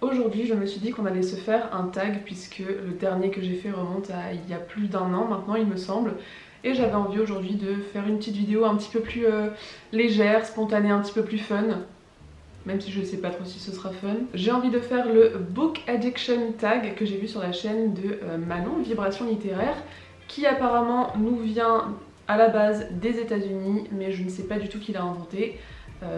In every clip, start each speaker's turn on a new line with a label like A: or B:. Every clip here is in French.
A: Aujourd'hui je me suis dit qu'on allait se faire un tag puisque le dernier que j'ai fait remonte à il y a plus d'1 an maintenant il me semble. Et j'avais envie aujourd'hui de faire une petite vidéo un petit peu plus légère, spontanée, un petit peu plus fun. Même si je ne sais pas trop si ce sera fun. J'ai envie de faire le Book Addiction Tag que j'ai vu sur la chaîne de Manon, Vibration Littéraire, qui apparemment nous vient à la base des États-Unis, mais je ne sais pas du tout qui l'a inventé.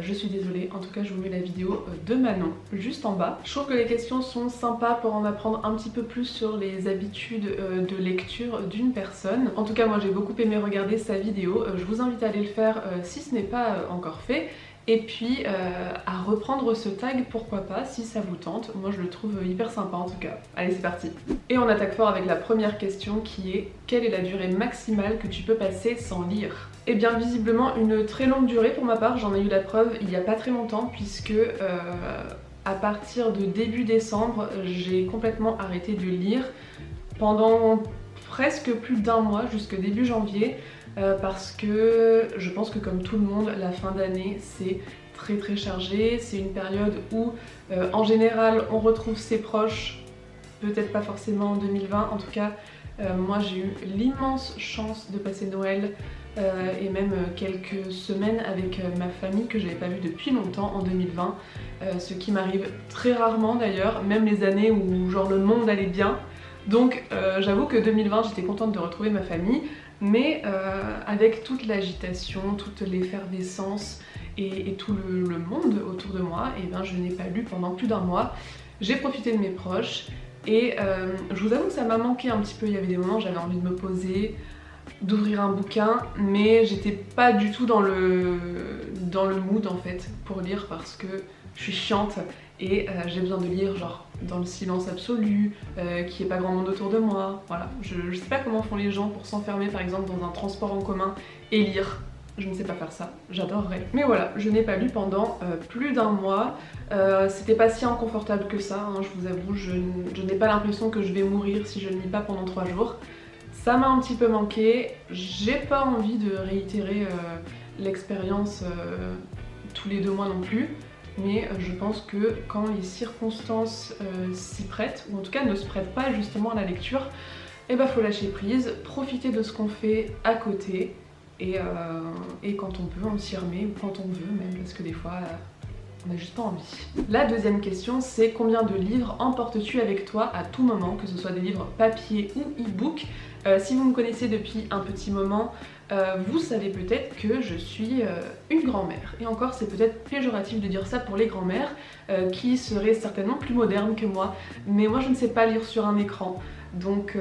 A: Je suis désolée, en tout cas je vous mets la vidéo de Manon juste en bas. Je trouve que les questions sont sympas pour en apprendre un petit peu plus sur les habitudes de lecture d'une personne. En tout cas moi j'ai beaucoup aimé regarder sa vidéo, je vous invite à aller le faire si ce n'est pas encore fait. Et puis à reprendre ce tag, pourquoi pas, si ça vous tente. Moi je le trouve hyper sympa en tout cas. Allez c'est parti. Et on attaque fort avec la première question qui est: quelle est la durée maximale que tu peux passer sans lire? Eh bien visiblement une très longue durée pour ma part, j'en ai eu la preuve il n'y a pas très longtemps puisque à partir de début décembre j'ai complètement arrêté de lire pendant presque plus d'1 mois jusque début janvier. Parce que je pense que comme tout le monde, la fin d'année c'est très chargé, c'est une période où en général on retrouve ses proches, peut-être pas forcément en 2020, en tout cas moi j'ai eu l'immense chance de passer Noël et même quelques semaines avec ma famille que j'avais pas vue depuis longtemps en 2020, ce qui m'arrive très rarement d'ailleurs, même les années où genre le monde allait bien. Donc j'avoue que 2020 j'étais contente de retrouver ma famille. Mais avec toute l'agitation, toute l'effervescence et tout le monde autour de moi, et ben je n'ai pas lu pendant plus d'1 mois. J'ai profité de mes proches et je vous avoue que ça m'a manqué un petit peu. Il y avait des moments où j'avais envie de me poser, d'ouvrir un bouquin, mais j'étais pas du tout dans le mood en fait pour lire parce que je suis chiante et j'ai besoin de lire genre dans le silence absolu, qu'il n'y ait pas grand monde autour de moi. Voilà, je sais pas comment font les gens pour s'enfermer par exemple dans un transport en commun et lire. Je ne sais pas faire ça, j'adorerais. Mais voilà, je n'ai pas lu pendant plus d'1 mois. C'était pas si inconfortable que ça, hein, je vous avoue, je n'ai pas l'impression que je vais mourir si je ne lis pas pendant 3 jours. Ça m'a un petit peu manqué, j'ai pas envie de réitérer l'expérience tous les 2 mois non plus. Mais je pense que quand les circonstances s'y prêtent, ou en tout cas ne se prêtent pas justement à la lecture, eh ben faut lâcher prise, profiter de ce qu'on fait à côté, et quand on peut on s'y remet, ou quand on veut même, parce que des fois on n'a juste pas envie. La deuxième question c'est: combien de livres emportes-tu avec toi à tout moment, que ce soit des livres papier ou e-book? Si vous me connaissez depuis un petit moment, vous savez peut-être que je suis une grand-mère. Et encore c'est peut-être péjoratif de dire ça pour les grand-mères qui seraient certainement plus modernes que moi. Mais moi je ne sais pas lire sur un écran. Donc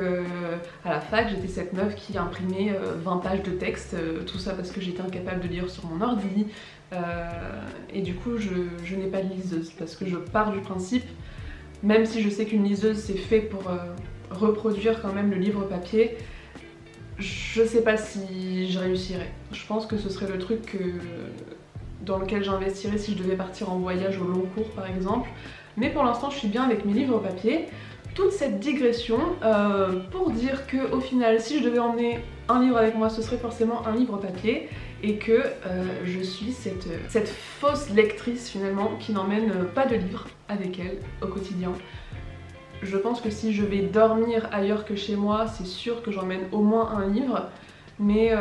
A: à la fac j'étais cette meuf qui imprimait 20 pages de texte, tout ça parce que j'étais incapable de lire sur mon ordi. Et du coup je n'ai pas de liseuse parce que je pars du principe, même si je sais qu'une liseuse c'est fait pour reproduire quand même le livre papier, je sais pas si je réussirais. Je pense que ce serait le truc dans lequel j'investirais si je devais partir en voyage au long cours par exemple. Mais pour l'instant je suis bien avec mes livres papier. Toute cette digression pour dire que au final si je devais emmener un livre avec moi ce serait forcément un livre papier, et que je suis cette fausse lectrice finalement qui n'emmène pas de livre avec elle au quotidien. Je pense que si je vais dormir ailleurs que chez moi, c'est sûr que j'emmène au moins un livre. Mais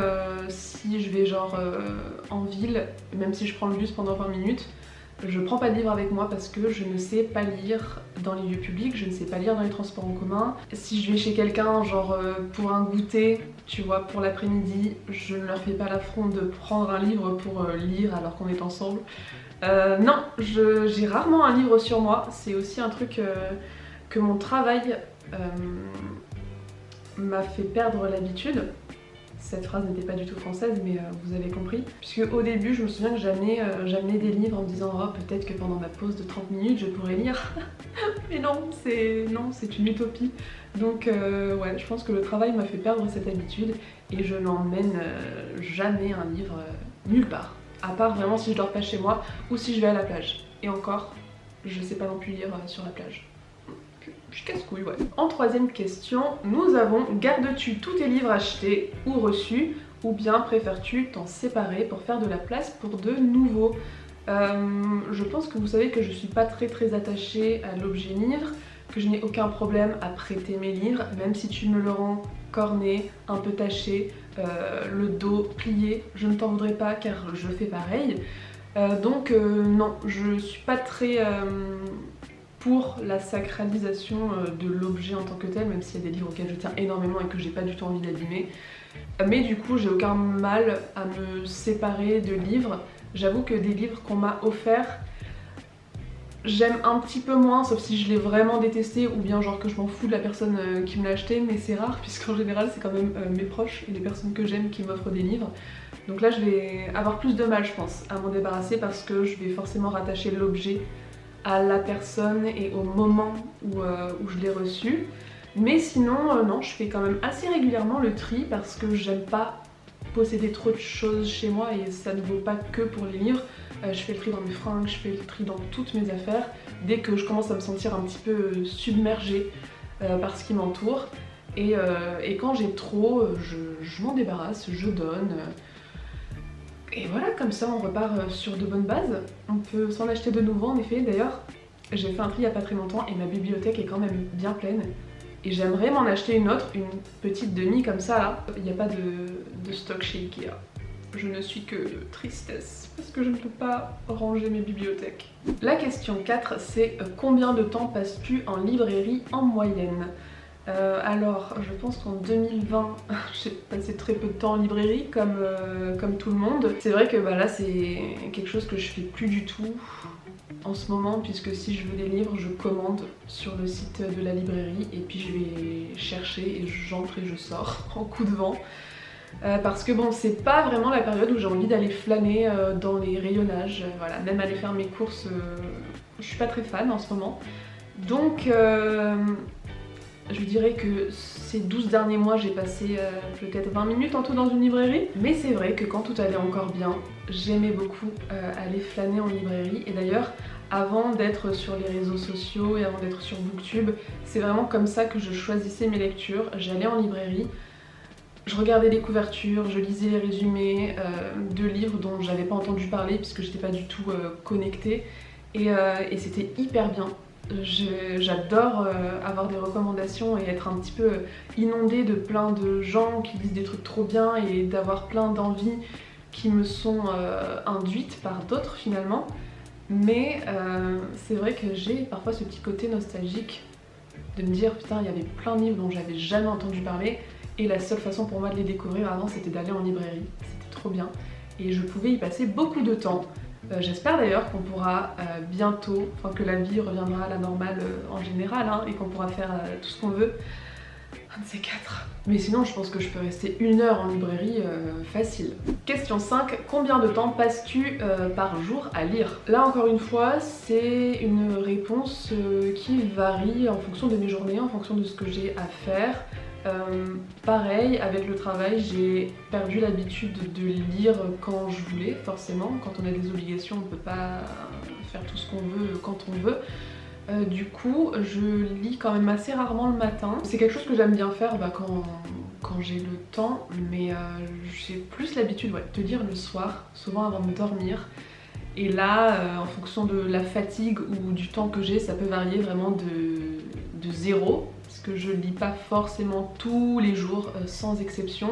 A: si je vais genre en ville, même si je prends le bus pendant 20 minutes, je prends pas de livre avec moi parce que je ne sais pas lire dans les lieux publics, je ne sais pas lire dans les transports en commun. Si je vais chez quelqu'un, genre pour un goûter, tu vois, pour l'après-midi, je ne leur fais pas l'affront de prendre un livre pour lire alors qu'on est ensemble. Non, j'ai rarement un livre sur moi, c'est aussi un truc que mon travail m'a fait perdre l'habitude. Cette phrase n'était pas du tout française, mais vous avez compris. Puisque au début, je me souviens que j'amenais des livres en me disant oh, peut-être que pendant ma pause de 30 minutes, je pourrais lire. Mais non, c'est une utopie. Donc ouais, je pense que le travail m'a fait perdre cette habitude et je n'emmène jamais un livre nulle part. À part vraiment si je dors pas chez moi ou si je vais à la plage. Et encore, je sais pas non plus lire sur la plage. Je suis casse-couille, ouais. En troisième question, nous avons: gardes-tu tous tes livres achetés ou reçus, ou bien préfères-tu t'en séparer pour faire de la place pour de nouveaux? Je pense que vous savez que je suis pas très attachée à l'objet livre, que je n'ai aucun problème à prêter mes livres, même si tu me le rends corné, un peu taché, le dos plié, je ne t'en voudrais pas car je fais pareil. Donc non, je suis pas très pour la sacralisation de l'objet en tant que tel, même s'il y a des livres auxquels je tiens énormément et que j'ai pas du tout envie d'abîmer. Mais du coup, j'ai aucun mal à me séparer de livres. J'avoue que des livres qu'on m'a offerts, j'aime un petit peu moins, sauf si je l'ai vraiment détesté ou bien genre que je m'en fous de la personne qui me l'a acheté, mais c'est rare puisqu'en général c'est quand même mes proches et les personnes que j'aime qui m'offrent des livres. Donc là je vais avoir plus de mal je pense à m'en débarrasser parce que je vais forcément rattacher l'objet à la personne et au moment où je l'ai reçu. Mais sinon non, je fais quand même assez régulièrement le tri parce que j'aime pas posséder trop de choses chez moi et ça ne vaut pas que pour les livres. Je fais le tri dans mes fringues, je fais le tri dans toutes mes affaires dès que je commence à me sentir un petit peu submergée par ce qui m'entoure. Et quand j'ai trop, je m'en débarrasse, je donne. Et voilà, comme ça on repart sur de bonnes bases. On peut s'en acheter de nouveau en effet. D'ailleurs, j'ai fait un tri il n'y a pas très longtemps et ma bibliothèque est quand même bien pleine. Et j'aimerais m'en acheter une autre, une petite demi comme ça là. Il n'y a pas de stock chez Ikea. Je ne suis que tristesse parce que je ne peux pas ranger mes bibliothèques. La question 4, c'est combien de temps passes-tu en librairie en moyenne? Alors, je pense qu'en 2020, j'ai passé très peu de temps en librairie, comme tout le monde. C'est vrai que là, c'est quelque chose que je fais plus du tout en ce moment, puisque si je veux des livres, je commande sur le site de la librairie et puis je vais chercher et j'entre et je sors en coup de vent. Parce que bon, c'est pas vraiment la période où j'ai envie d'aller flâner dans les rayonnages, voilà, même aller faire mes courses, je suis pas très fan en ce moment. Donc je dirais que ces 12 derniers mois, j'ai passé peut-être 20 minutes en tout dans une librairie. Mais c'est vrai que quand tout allait encore bien, j'aimais beaucoup aller flâner en librairie. Et d'ailleurs, avant d'être sur les réseaux sociaux et avant d'être sur Booktube, c'est vraiment comme ça que je choisissais mes lectures. J'allais en librairie, je regardais les couvertures, je lisais les résumés de livres dont j'avais pas entendu parler puisque j'étais pas du tout connectée. Et c'était hyper bien. J'adore avoir des recommandations et être un petit peu inondée de plein de gens qui disent des trucs trop bien et d'avoir plein d'envies qui me sont induites par d'autres finalement. Mais c'est vrai que j'ai parfois ce petit côté nostalgique de me dire putain, il y avait plein de livres dont j'avais jamais entendu parler et la seule façon pour moi de les découvrir avant c'était d'aller en librairie. C'était trop bien et je pouvais y passer beaucoup de temps. J'espère d'ailleurs qu'on pourra bientôt, enfin que la vie reviendra à la normale en général et qu'on pourra faire tout ce qu'on veut. Un de ces quatre. Mais sinon je pense que je peux rester 1 heure en librairie facile. Question 5, combien de temps passes-tu par jour à lire? Là encore une fois, c'est une réponse qui varie en fonction de mes journées, en fonction de ce que j'ai à faire. Pareil, avec le travail, j'ai perdu l'habitude de lire quand je voulais, forcément. Quand on a des obligations, on ne peut pas faire tout ce qu'on veut quand on veut. Du coup, je lis quand même assez rarement le matin. C'est quelque chose que j'aime bien faire quand j'ai le temps, mais j'ai plus l'habitude de lire le soir, souvent avant de dormir. Et là, en fonction de la fatigue ou du temps que j'ai, ça peut varier vraiment de 0, parce que je lis pas forcément tous les jours, sans exception,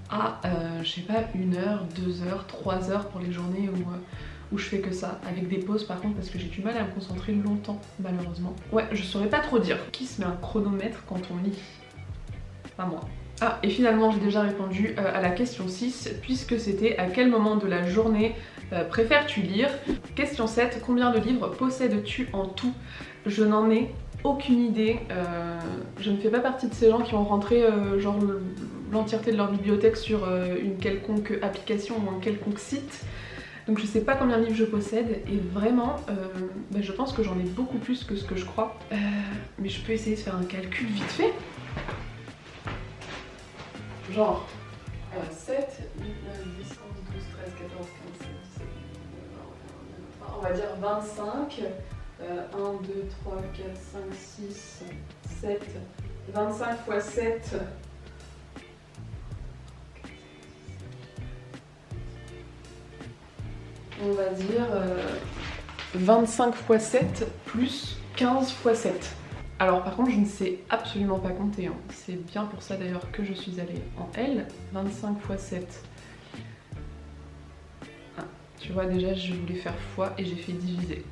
A: à, je sais pas, 1 heure, 2 heures, 3 heures pour les journées où je fais que ça, avec des pauses par contre, parce que j'ai du mal à me concentrer longtemps, malheureusement. Ouais, je saurais pas trop dire. Qui se met un chronomètre quand on lit? Pas moi. Ah, et finalement j'ai déjà répondu à la question 6, puisque c'était à quel moment de la journée préfères-tu lire? Question 7, combien de livres possèdes-tu en tout? Je n'en ai aucune idée. Je ne fais pas partie de ces gens qui ont rentré genre l'entièreté de leur bibliothèque sur une quelconque application ou un quelconque site. Donc je sais pas combien de livres je possède et vraiment je pense que j'en ai beaucoup plus que ce que je crois. Mais je peux essayer de faire un calcul vite fait. Genre 7, 8, 9, 10, 11, 12, 13, 14, 15, 16, 17, 18, 19, 20, 21, 22, 23, on va dire 25. 1, 2, 3, 4, 5, 6, 7, 25 x 7. on va dire 25 x 7 plus 15 x 7. Alors par contre je ne sais absolument pas compter, hein. C'est bien pour ça d'ailleurs que je suis allée en L. 25 x 7. Ah, tu vois déjà je voulais faire fois et j'ai fait diviser.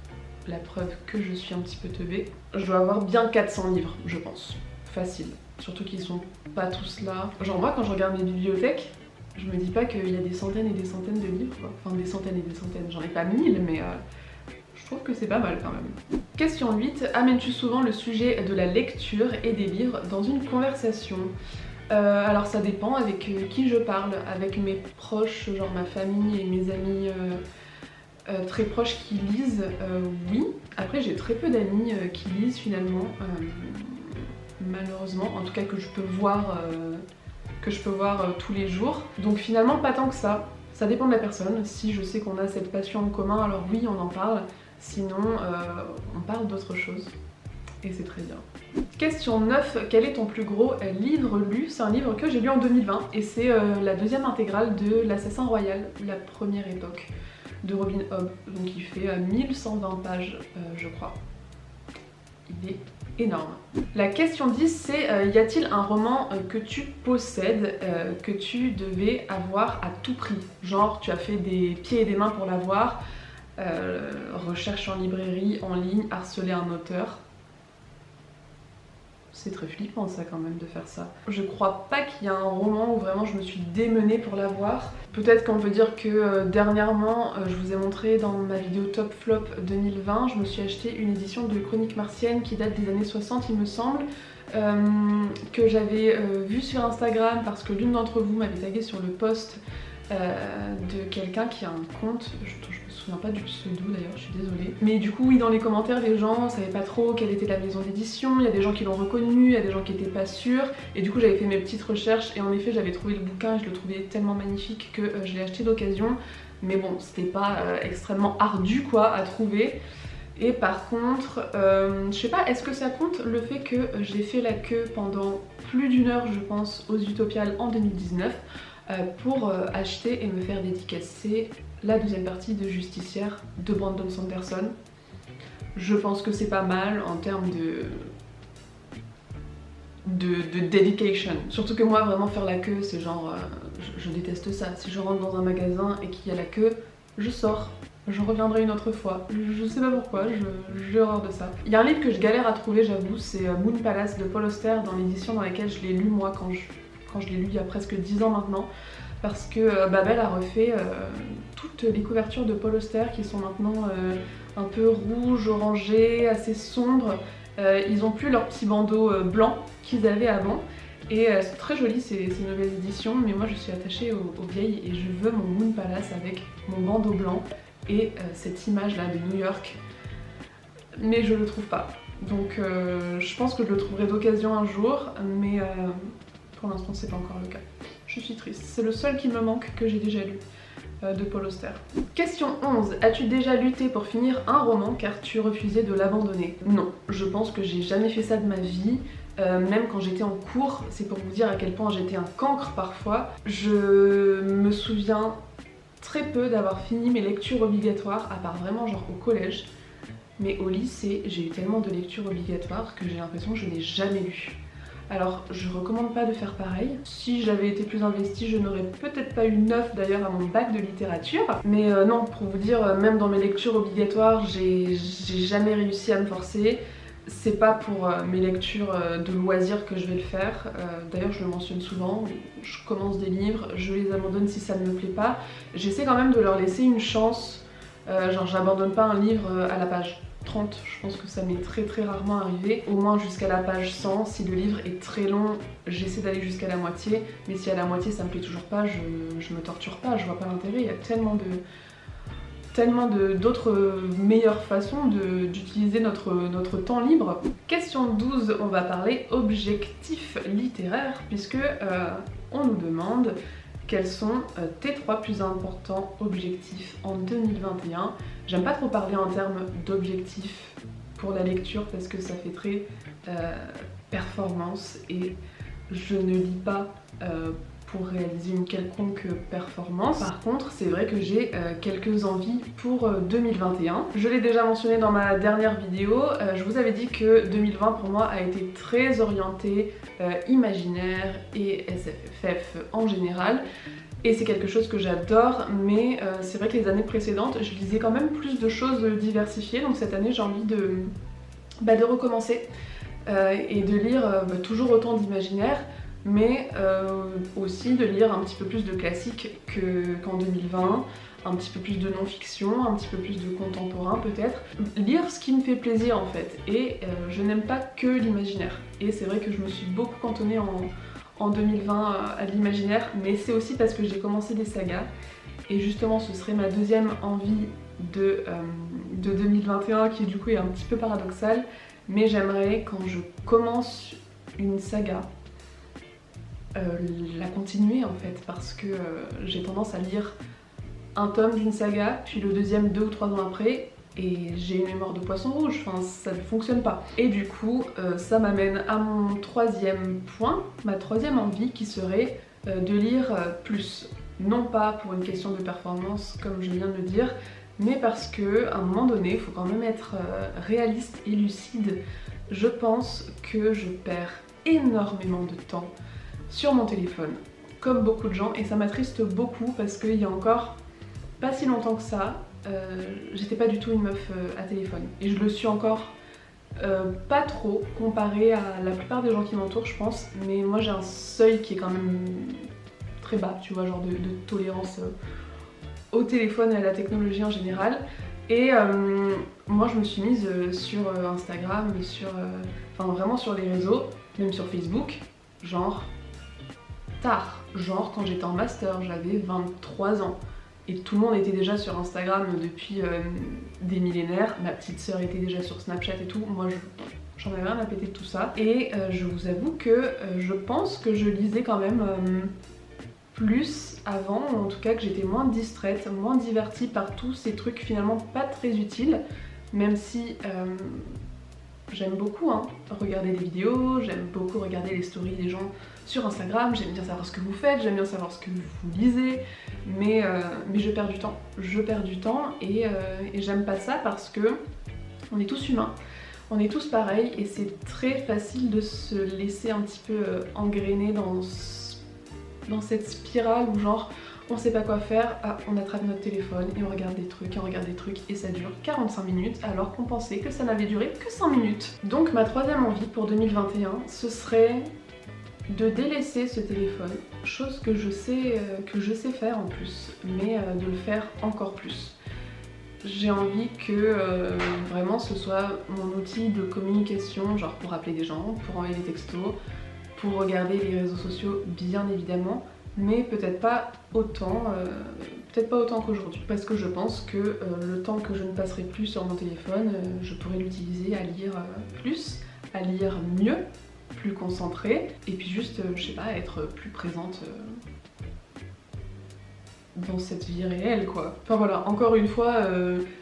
A: La preuve que je suis un petit peu teubée. Je dois avoir bien 400 livres je pense. Facile. Surtout qu'ils sont pas tous là. Genre moi quand je regarde mes bibliothèques, je me dis pas qu'il y a des centaines et des centaines de livres quoi. Enfin des centaines et des centaines, j'en ai pas 1000 mais je trouve que c'est pas mal quand même. Question 8. Amènes-tu souvent le sujet de la lecture et des livres dans une conversation? Alors ça dépend avec qui je parle. Avec mes proches, genre ma famille et mes amis très proches qui lisent, oui. Après j'ai très peu d'amis qui lisent finalement, malheureusement, en tout cas que je peux voir, tous les jours. Donc finalement pas tant que ça. Ça dépend de la personne. Si je sais qu'on a cette passion en commun, alors oui on en parle. Sinon, on parle d'autre chose. Et c'est très bien. Question 9. Quel est ton plus gros livre lu? C'est un livre que j'ai lu en 2020 et c'est la deuxième intégrale de L'Assassin Royal, la première époque de Robin Hobb. Donc il fait 1120 pages, je crois. Il est énorme. La question 10 c'est y a-t-il un roman que tu possèdes, que tu devais avoir à tout prix? Genre tu as fait des pieds et des mains pour l'avoir. Recherche en librairie, en ligne, harceler un auteur. C'est très flippant ça quand même de faire ça. Je crois pas qu'il y a un roman où vraiment je me suis démenée pour l'avoir. Peut-être qu'on peut dire que dernièrement, je vous ai montré dans ma vidéo Top Flop 2020, je me suis acheté une édition de Chroniques martiennes qui date des années 60 il me semble, que j'avais vue sur Instagram parce que l'une d'entre vous m'avait tagué sur le post de quelqu'un qui a un compte, je me souviens pas du pseudo d'ailleurs, je suis désolée. Mais du coup oui, dans les commentaires les gens savaient pas trop quelle était la maison d'édition, il y a des gens qui l'ont reconnu, il y a des gens qui étaient pas sûrs, et du coup j'avais fait mes petites recherches et en effet j'avais trouvé le bouquin et je le trouvais tellement magnifique que je l'ai acheté d'occasion, mais bon c'était pas extrêmement ardu quoi à trouver. Et par contre, je sais pas, est-ce que ça compte le fait que j'ai fait la queue pendant plus d'1 heure je pense aux Utopiales en 2019 pour acheter et me faire dédicacer la deuxième partie de Justicière de Brandon Sanderson. Je pense que c'est pas mal en termes de dedication. Surtout que moi vraiment faire la queue c'est genre, je déteste ça. Si je rentre dans un magasin et qu'il y a la queue, je sors. Je reviendrai une autre fois. Je sais pas pourquoi, j'ai horreur de ça. Il y a un livre que je galère à trouver j'avoue, c'est Moon Palace de Paul Auster dans l'édition dans laquelle je l'ai lu moi quand je l'ai lu il y a presque 10 ans maintenant, parce que Babel a refait toutes les couvertures de Paul Auster qui sont maintenant un peu rouges, orangées, assez sombres. Ils ont plus leur petit bandeau blanc qu'ils avaient avant. Et c'est très joli ces nouvelles éditions, mais moi je suis attachée aux vieilles et je veux mon Moon Palace avec mon bandeau blanc et cette image là de New York. Mais je le trouve pas. Donc je pense que je le trouverai d'occasion un jour, mais pour l'instant c'est pas encore le cas. Je suis triste, c'est le seul qui me manque que j'ai déjà lu de Paul Auster. Question 11. As-tu déjà lutté pour finir un roman car tu refusais de l'abandonner? Non, je pense que j'ai jamais fait ça de ma vie. Même quand j'étais en cours, c'est pour vous dire à quel point j'étais un cancre parfois. Je me souviens très peu d'avoir fini mes lectures obligatoires, à part vraiment genre au collège. Mais au lycée, j'ai eu tellement de lectures obligatoires que j'ai l'impression que je n'ai jamais lu. Alors je recommande pas de faire pareil. Si j'avais été plus investie, je n'aurais peut-être pas eu 9 d'ailleurs à mon bac de littérature. Mais non, pour vous dire, même dans mes lectures obligatoires, j'ai jamais réussi à me forcer. C'est pas pour mes lectures de loisirs que je vais le faire. D'ailleurs je le mentionne souvent, je commence des livres, je les abandonne si ça ne me plaît pas. J'essaie quand même de leur laisser une chance. Genre j'abandonne pas un livre à la page 30, je pense que ça m'est très rarement arrivé, au moins jusqu'à la page 100. Si le livre est très long, j'essaie d'aller jusqu'à la moitié, mais si à la moitié ça me plaît toujours pas, je me torture pas, je vois pas l'intérêt. Il y a tellement d'autres meilleures façons d'utiliser notre temps libre. Question 12, on va parler objectifs littéraires, puisque on nous demande quels sont tes 3 plus importants objectifs en 2021. J'aime pas trop parler en termes d'objectifs pour la lecture parce que ça fait très performance et je ne lis pas pour réaliser une quelconque performance. Par contre, c'est vrai que j'ai quelques envies pour 2021. Je l'ai déjà mentionné dans ma dernière vidéo, je vous avais dit que 2020 pour moi a été très orienté imaginaire et SFF en général. Et c'est quelque chose que j'adore, mais c'est vrai que les années précédentes, je lisais quand même plus de choses diversifiées. Donc cette année, j'ai envie de recommencer et de lire toujours autant d'imaginaire, mais aussi de lire un petit peu plus de classiques qu'en 2020, un petit peu plus de non-fiction, un petit peu plus de contemporain peut-être. Lire ce qui me fait plaisir en fait, et je n'aime pas que l'imaginaire. Et c'est vrai que je me suis beaucoup cantonnée en 2020 à l'imaginaire, mais c'est aussi parce que j'ai commencé des sagas, et justement ce serait ma deuxième envie de 2021 qui du coup est un petit peu paradoxale, mais j'aimerais quand je commence une saga la continuer en fait, parce que j'ai tendance à lire un tome d'une saga, puis le deuxième 2 ou 3 ans après, et j'ai une mémoire de poisson rouge, enfin ça ne fonctionne pas. Et du coup ça m'amène à mon troisième point, ma troisième envie qui serait de lire plus. Non pas pour une question de performance comme je viens de le dire, mais parce que à un moment donné, il faut quand même être réaliste et lucide. Je pense que je perds énormément de temps sur mon téléphone, comme beaucoup de gens, et ça m'attriste beaucoup parce qu'il y a encore pas si longtemps que ça, j'étais pas du tout une meuf à téléphone. Et je le suis encore pas trop comparé à la plupart des gens qui m'entourent, je pense, mais moi j'ai un seuil qui est quand même très bas, tu vois, genre de tolérance au téléphone et à la technologie en général. Et moi je me suis mise sur Instagram, enfin vraiment sur les réseaux, même sur Facebook, genre tard, genre quand j'étais en master, j'avais 23 ans. Et tout le monde était déjà sur Instagram depuis des millénaires, ma petite sœur était déjà sur Snapchat et tout, moi j'en avais rien à péter de tout ça. Et je vous avoue que je pense que je lisais quand même plus avant, ou en tout cas que j'étais moins distraite, moins divertie par tous ces trucs finalement pas très utiles, même si j'aime beaucoup regarder des vidéos, j'aime beaucoup regarder les stories des gens sur Instagram, j'aime bien savoir ce que vous faites, j'aime bien savoir ce que vous lisez, mais je perds du temps. Je perds du temps et j'aime pas ça parce que on est tous humains, on est tous pareils et c'est très facile de se laisser un petit peu engrainer dans cette spirale où genre on sait pas quoi faire, on attrape notre téléphone et on regarde des trucs et ça dure 45 minutes alors qu'on pensait que ça n'avait duré que 5 minutes. Donc ma troisième envie pour 2021, ce serait de délaisser ce téléphone, chose que je sais faire en plus, mais de le faire encore plus. J'ai envie que vraiment ce soit mon outil de communication, genre pour appeler des gens, pour envoyer des textos, pour regarder les réseaux sociaux bien évidemment, mais peut-être pas autant qu'aujourd'hui. Parce que je pense que le temps que je ne passerai plus sur mon téléphone, je pourrais l'utiliser à lire plus, à lire mieux, plus concentrée, et puis juste, je sais pas, être plus présente dans cette vie réelle quoi. Enfin voilà, encore une fois,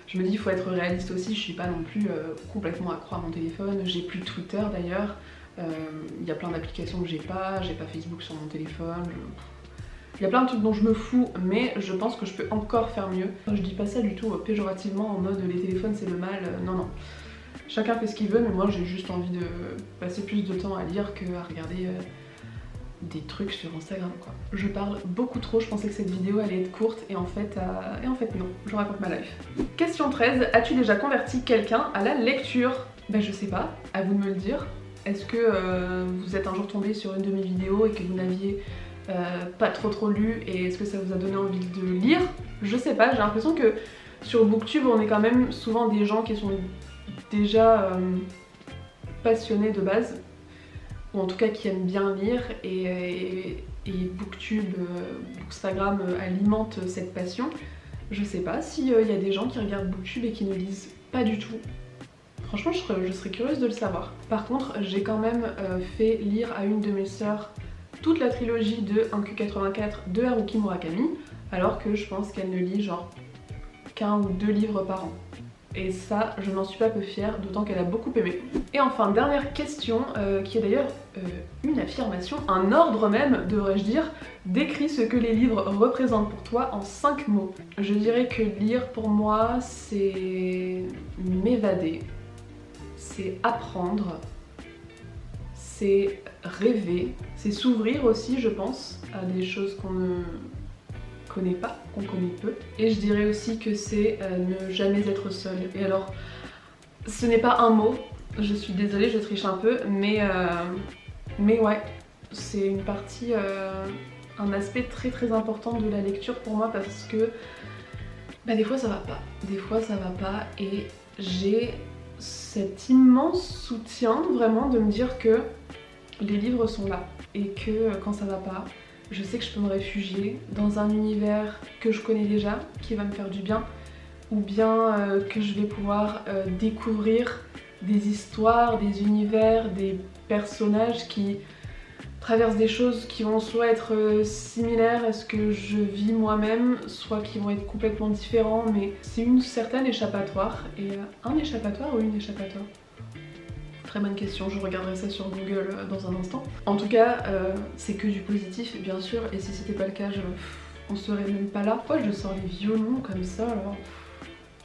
A: je me dis il faut être réaliste aussi, je suis pas non plus complètement accro à mon téléphone, j'ai plus Twitter d'ailleurs, il y a plein d'applications que j'ai pas Facebook sur mon téléphone, il y a plein de trucs dont je me fous, mais je pense que je peux encore faire mieux. Je dis pas ça du tout péjorativement en mode les téléphones c'est le mal, non non. Chacun fait ce qu'il veut, mais moi j'ai juste envie de passer plus de temps à lire qu'à regarder des trucs sur Instagram quoi. Je parle beaucoup trop, je pensais que cette vidéo allait être courte et en fait non, je raconte ma life. Question 13, as-tu déjà converti quelqu'un à la lecture? Ben je sais pas, à vous de me le dire. Est-ce que vous êtes un jour tombé sur une de mes vidéos et que vous n'aviez pas trop lu et est-ce que ça vous a donné envie de lire? Je sais pas, j'ai l'impression que sur Booktube on est quand même souvent des gens qui sont déjà passionnés de base, ou en tout cas qui aiment bien lire, et Booktube, Bookstagram alimente cette passion. Je sais pas s'il y a des gens qui regardent Booktube et qui ne lisent pas du tout. Franchement je serais curieuse de le savoir. Par contre j'ai quand même fait lire à une de mes sœurs toute la trilogie de 1Q84 de Haruki Murakami, alors que je pense qu'elle ne lit genre qu'un ou deux livres par an. Et ça, je n'en suis pas peu fière, d'autant qu'elle a beaucoup aimé. Et enfin, dernière question, qui est d'ailleurs une affirmation, un ordre même, devrais-je dire. Décris ce que les livres représentent pour toi en 5 mots. Je dirais que lire pour moi, c'est m'évader, c'est apprendre, c'est rêver, c'est s'ouvrir aussi, je pense, à des choses qu'on ne connaît pas, qu'on connaît peu. Et je dirais aussi que c'est ne jamais être seul. Et alors, ce n'est pas un mot, je suis désolée, je triche un peu, mais ouais, c'est une partie, un aspect très très important de la lecture pour moi parce que bah, des fois ça va pas, et j'ai cet immense soutien vraiment de me dire que les livres sont là et que quand ça va pas, je sais que je peux me réfugier dans un univers que je connais déjà, qui va me faire du bien, ou bien que je vais pouvoir découvrir des histoires, des univers, des personnages qui traversent des choses qui vont soit être similaires à ce que je vis moi-même, soit qui vont être complètement différents, mais c'est une certaine échappatoire. Et un échappatoire ou une échappatoire ? Très bonne question, je regarderai ça sur Google dans un instant. En tout cas, c'est que du positif, bien sûr, et si c'était pas le cas, on serait même pas là. Pourquoi je sors les violons comme ça alors ?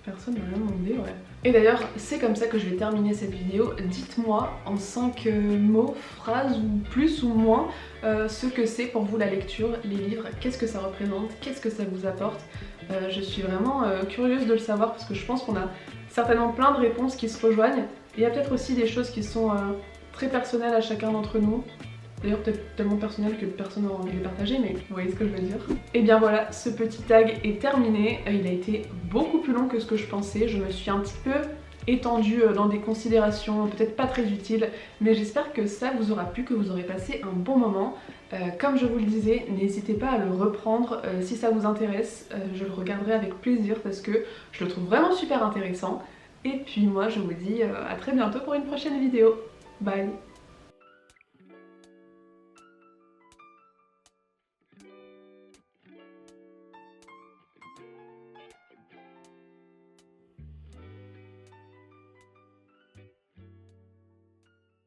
A: Personne m'a rien demandé, ouais. Et d'ailleurs, c'est comme ça que je vais terminer cette vidéo. Dites-moi en 5 mots, phrases ou plus ou moins ce que c'est pour vous la lecture, les livres, qu'est-ce que ça représente, qu'est-ce que ça vous apporte. Je suis vraiment curieuse de le savoir parce que je pense qu'on a certainement plein de réponses qui se rejoignent. Et il y a peut-être aussi des choses qui sont très personnelles à chacun d'entre nous. D'ailleurs peut-être tellement personnel que personne n'aura envie de les partager, mais vous voyez ce que je veux dire. Et bien voilà, ce petit tag est terminé. Il a été beaucoup plus long que ce que je pensais. Je me suis un petit peu étendue dans des considérations peut-être pas très utiles, mais j'espère que ça vous aura plu, que vous aurez passé un bon moment. Comme je vous le disais, n'hésitez pas à le reprendre si ça vous intéresse. Je le regarderai avec plaisir parce que je le trouve vraiment super intéressant. Et puis moi je vous dis à très bientôt pour une prochaine vidéo. Bye!